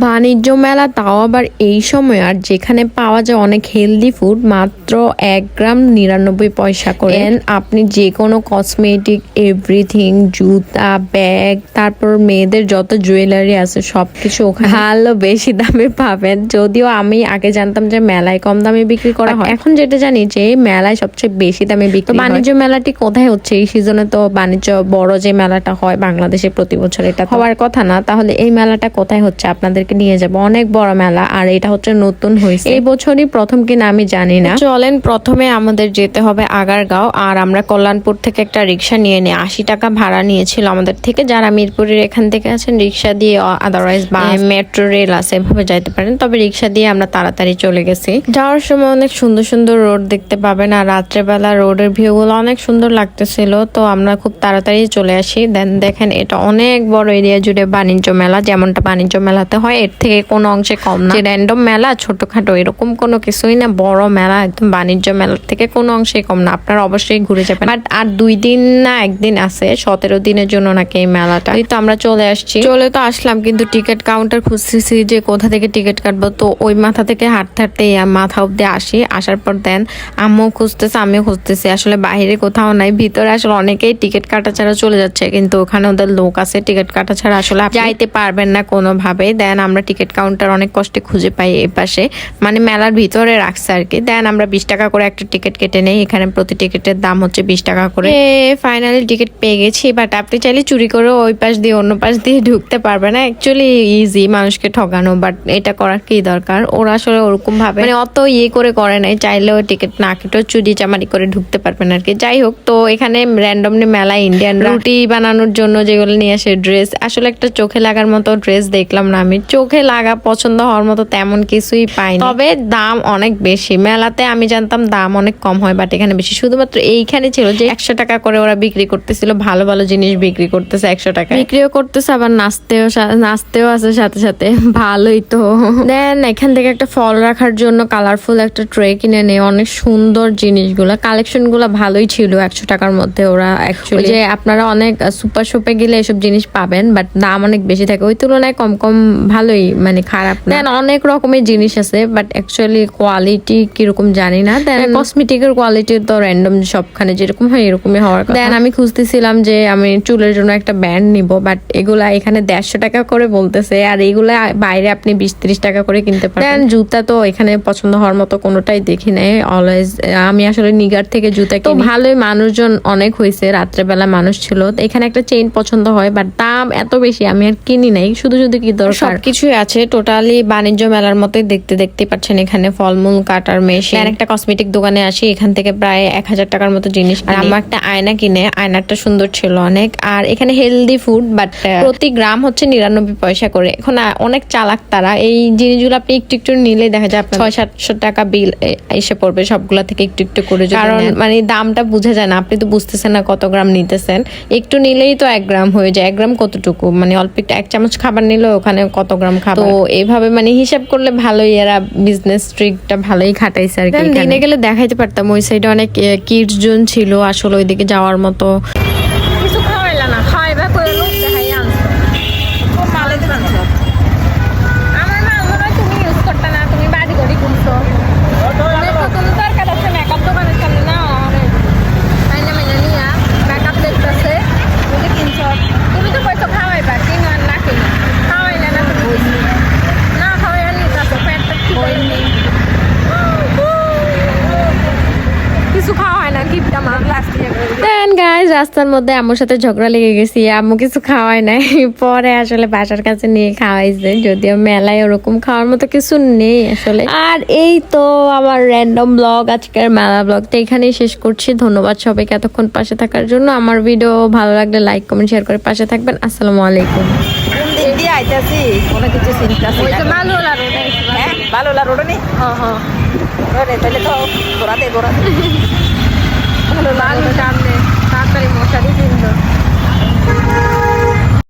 বাণিজ্য মেলা, তাও আবার এই সময়, আর যেখানে পাওয়া যায় অনেক হেলদি ফুড মাত্র 1 গ্রাম 99 পয়সা করে। আপনি যে কোনো কসমেটিক, এভরিথিং, জুতা, ব্যাগ, তারপর মেয়েদের যত জুয়েলারি আছে সবকিছু ওখানে ভালো বেশি দামে পাবেন। যদিও আমি আগে জানতাম যে মেলায় কম দামে বিক্রি করা হয়, এখন যেটা জানি যে মেলায় সবচেয়ে বেশি দামে বিক্রি হয়। বাণিজ্য মেলাটি কোথায় হচ্ছে এই সিজনে? তো বাণিজ্য বড় যে মেলাটা হয় বাংলাদেশে প্রতি বছর, এটা হওয়ার কথা না। তাহলে এই মেলাটা কোথায় হচ্ছে আপনাদেরকে নিয়ে যাব। অনেক বড় মেলা, আর এটা হচ্ছে নতুন হয়েছে এই বছরই প্রথম কিনা আমি জানি না। চলেন, প্রথমে আমাদের যেতে হবে আগারগাঁও, আর আমরা কল্যাণপুর থেকে একটা রিক্সা নিয়ে নিই। 80 টাকা ভাড়া নিয়েছিল আমাদের থেকে। যারা মিরপুরের এখান থেকে আছেন রিক্সা দিয়ে, আদারওয়াইজ বাস, মেট্রো রেল আছে, এভাবে যাইতে পারেন। তবে রিক্সা দিয়ে আমরা তাড়াতাড়ি চলে গেছি। যাওয়ার সময় অনেক সুন্দর সুন্দর রোড দেখতে পাবেন, আর রাত্রেবেলা রোডের ভিউ গুলো অনেক সুন্দর লাগতেছিল। তো আমরা খুব তাড়াতাড়ি চলে আসি। দেন দেখেন, এটা অনেক বড় এরিয়া জুড়ে বাণিজ্য মেলা। যেমনটা বাণিজ্য মেলাতে হয় এর থেকে কোনো অংশে কম না। যে র্যান্ডম মেলা ছোটখাটো এরকম কোনো কিছুই না, বড় মেলা একদম বাণিজ্য মেলার থেকে কোনো অংশে কম না। আপনারা অবশ্যই ঘুরে যাবেন। বাট আর 2 দিন না 1 দিন আছে, 17 দিনের জন্য নাকি এই মেলাটা। তো আমরা চলে আসছি, চলে তো আসলাম, কিন্তু টিকিট কাউন্টার খুঁজতেছি যে কোথা থেকে টিকিট কাটবো। তো ওই মাথা থেকে হাঁটতে হাঁটতে মাথা অব্দি আসি। আসার পর দেন আম্মু খুঁজতেছে, আমিও খুঁজতেছি। আসলে বাইরে কোথাও নাই, ভিতরে আসলে অনেকেই টিকিট কাটা ছাড়া চলে যাচ্ছে, কিন্তু ওখানে ওদের লোক আছে। টিকিট কাটা ছাড়া আসলে যাইতে পারবেন না কোনোভাবে। দেন আমরা টিকিট কাউন্টার অনেক কষ্টে খুঁজে পাই এই পাশে, মানে মেলার ভিতরে রাখছে আর কি। দেন আমরা 20 টাকা করে একটা টিকিট কেটে নেই। এখানে প্রতি টিকিটের দাম হচ্ছে 20 টাকা করে। ফাইনালি টিকিট পেয়ে গেছি। বাট আপনি চাইলে চুরি করে ওই পাশ দিয়ে অন্য পাশ দিয়ে ঢুকতে পারবে না। অ্যাকচুয়ালি ইজি মানুষকে ঠকানো, বাট এটা করার কি দরকার? ওরা আসলে ওরকম ভাবে মানে অত করে নাই। চাইলেও টিকিট না কেটেও চুরি চামারি করে ঢুকতে পারবেন আর কি। যাই হোক, তো এখানে র্যান্ডমলি মেলা ইন্ডিয়ান রুটি বানানোর জন্য যেগুলো নিয়ে আসে, ড্রেস, আসলে একটা চোখে লাগার মতো ড্রেস দেখলাম না আমি। চোখে লাগা পছন্দ হওয়ার মতো তেমন কিছুই পাইনি, তবে দাম অনেক বেশি। মেলাতে আমি জানতাম দাম অনেক কম হয়, বাট এখানে বেশি। শুধুমাত্র এইখানে ছিল যে 100 টাকা করে ওরা বিক্রি করতেছিল, ভালো ভালো জিনিস বিক্রি করতেছে 100 টাকা বিক্রিও করতেছে, আবার নাচতেও আছে সাথে সাথে। ভালোই তো। দেন এখান থেকে একটা ফল রাখার জন্য কালারফুল একটা ট্রে কিনে নেই। অনেক সুন্দর জিনিসগুলো, কালেকশন গুলো ভালোই ছিল 100 টাকার মধ্যে। ওরা অ্যাকচুয়ালি যে আপনারা অনেক সুপার শপে গেলে এসব জিনিস পাবেন, বাট দাম অনেক বেশি থাকে। ওই তুলনায় কম ভালোই, মানে খারাপ না। দেন অনেক রকমের জিনিস আছে, বাট অ্যাকচুয়ালি কোয়ালিটি কিরকম জানি না। দেন কসমেটিকের কোয়ালিটি তো র্যান্ডম সবখানে যেরকম হয় এরকমই হওয়ার কথা। দেন আমি খুঁজতেছিলাম যে আমি চুলের জন্য একটা ব্যান্ড নিব, বাট এগুলা এখানে 150 টাকা করে বলতেছে, আর এগুলা বাইরে আপনি 20-30 টাকা করে কিনতে পারেন। দেন জুতা তো এখানে পছন্দ হওয়ার মতো কোনোটাই দেখি নাই। অলওয়েজ আমি আসলে নিগার থেকে জুতা কিনি। তো ভালোই মানুষজন অনেক হয়েছে, রাত্রেবেলা মানুষ ছিল। এখানে একটা চেইন পছন্দ হয়, বাট দাম এত বেশি আমি আর কিনি নাই। শুধু কি দরকার, সবকিছুই আছে। টোটালি বাণিজ্য মেলার মতোই দেখতে পাচ্ছেন। এখানে ফলমূল কাটার মেশিন। একটা কসমেটিক দোকানে আসি, এখান থেকে প্রায় 1000 টাকার মতো জিনিস। আর আমার একটা আয়না কিনে, আয়নাটা সুন্দর ছিল অনেক। আর এখানে হেলদি ফুড, বাট প্রতি গ্রাম হচ্ছে 99 পয়সা করে। এখন অনেক চালাক তারা। এই জিনিসগুলো আপনি একটু নিলে দেখা যায় আপনার 600-700 টাকা বিল এসে পড়বে সবগুলা থেকে একটু করে। কারণ মানে দামটা বোঝা যায় না, আপনি তো বুঝতেছেন না কত গ্রাম নিতেছেন। একটু নিলেই তো 1 গ্রাম হয়ে যায়। 1 গ্রাম কতটুকু, মানে অল্প একটু 1 চামচ খাবার নিলে ওখানে কত গ্রাম খাবার। তো এইভাবে মানে হিসাব করলে ভালোই, এরা বিজনেস ট্রিকটা ভালোই খাটাইছে আর কি। দিনে গেলে দেখাইতে পারতাম, ওই সাইডে অনেক কিডস জোন ছিল, আসলে ওইদিকে যাওয়ার মতো কিছু খাওয়াইলা না। খাওয়াইবা করে লোক দেখাই আনছো, খুব ভালো দিবেন। আমার না মনে হয় তুমি ইউজ করতে না, তুমি বাড়ি ঘড়ি কিনছো। নতুন দরকার আছে মেকআপ দোকানের সামনে না, মাইনা নিয়া মেকআপ দেখতেছে, বুঝে কিনছো। তুমি তো কইছো খাওয়াইবা, কিনো আর না কিনো। খাওয়াইলে না তুমি, না খাওয়াইয়া নিতেছো, পেটটা ঠিক হয়নি। কিছু খাওয়া হয় না, গিফট আমার লাস্ট ইয়ার। দেন গাইস, রাস্তার মধ্যে আম্মুর সাথে ঝগড়া লেগে গেছি। আম্মু কিছু খাওয়ায় নাই, পরে আসলে বাসার কাছে নিয়ে খাওয়াইছে। যদিও মেলায় ওরকম খাওয়ার মতো কিছু নেই আসলে। আর এই তো আমার র্যান্ডম ব্লগ, আজকের মেলা ব্লগটা এখানেই শেষ করছি। ধন্যবাদ সবাইকে এতক্ষণ পাশে থাকার জন্য। আমার ভিডিও ভালো লাগলে লাইক কমেন্ট শেয়ার করে পাশে থাকবেন। আসসালামু আলাইকুম। আইতাছি কোনো কিছু চিন্তা ভালো রোড নেই। তাহলে তো দৌড়াতে সামনে তাড়াতাড়ি মশারি কিনলো।